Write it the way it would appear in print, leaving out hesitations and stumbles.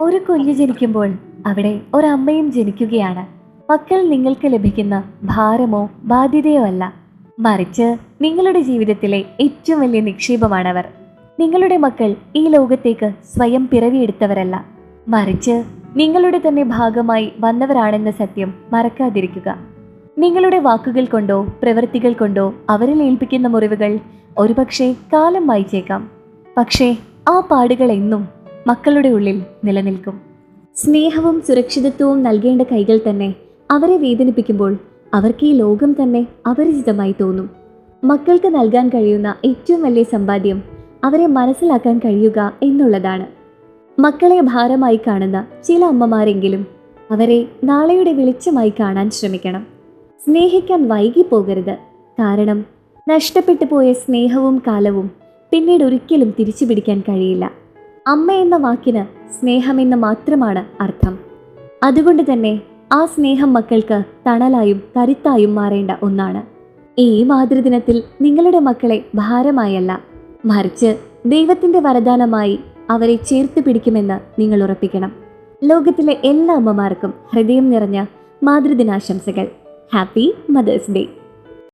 ഒരു കുഞ്ഞ് ജനിക്കുമ്പോൾ അവിടെ ഒരമ്മയും ജനിക്കുകയാണ്. മക്കൾ നിങ്ങൾക്ക് ലഭിക്കുന്ന ഭാരമോ ബാധ്യതയോ അല്ല, മറിച്ച് നിങ്ങളുടെ ജീവിതത്തിലെ ഏറ്റവും വലിയ നിക്ഷേപമാണവർ. നിങ്ങളുടെ മക്കൾ ഈ ലോകത്തേക്ക് സ്വയം പിറവിയെടുത്തവരല്ല, മറിച്ച് നിങ്ങളുടെ തന്നെ ഭാഗമായി വന്നവരാണെന്ന സത്യം മറക്കാതിരിക്കുക. നിങ്ങളുടെ വാക്കുകൾ കൊണ്ടോ പ്രവൃത്തികൾ കൊണ്ടോ അവരിൽ ഏൽപ്പിക്കുന്ന മുറിവുകൾ ഒരുപക്ഷെ കാലം മായ്ച്ചേക്കാം, പക്ഷേ ആ പാടുകൾ എന്നും മക്കളുടെ ഉള്ളിൽ നിലനിൽക്കും. സ്നേഹവും സുരക്ഷിതത്വവും നൽകേണ്ട കൈകൾ തന്നെ അവരെ വേദനിപ്പിക്കുമ്പോൾ അവർക്ക് ഈ ലോകം തന്നെ അപരിചിതമായി തോന്നും. മക്കൾക്ക് നൽകാൻ കഴിയുന്ന ഏറ്റവും വലിയ സമ്പാദ്യം അവരെ മനസ്സിലാക്കാൻ കഴിയുക എന്നുള്ളതാണ്. മക്കളെ ഭാരമായി കാണുന്ന ചില അമ്മമാരെങ്കിലും അവരെ നാളെയുടെ വെളിച്ചമായി കാണാൻ ശ്രമിക്കണം. സ്നേഹിക്കാൻ വൈകി പോകരുത്, കാരണം നഷ്ടപ്പെട്ടു പോയ സ്നേഹവും കാലവും പിന്നീട് ഒരിക്കലും തിരിച്ചു പിടിക്കാൻ കഴിയില്ല. അമ്മ എന്ന വാക്കിന് സ്നേഹമെന്ന് മാത്രമാണ് അർത്ഥം. അതുകൊണ്ട് തന്നെ ആ സ്നേഹം മക്കൾക്ക് തണലായും കരുത്തായും മാറേണ്ട ഒന്നാണ്. ഈ മാതൃദിനത്തിൽ നിങ്ങളുടെ മക്കളെ ഭാരമായല്ല, മറിച്ച് ദൈവത്തിൻ്റെ വരദാനമായി അവരെ ചേർത്ത് പിടിക്കുമെന്ന് നിങ്ങൾ ഉറപ്പിക്കണം. ലോകത്തിലെ എല്ലാ അമ്മമാർക്കും ഹൃദയം നിറഞ്ഞ മാതൃദിനാശംസകൾ. Happy mothers day.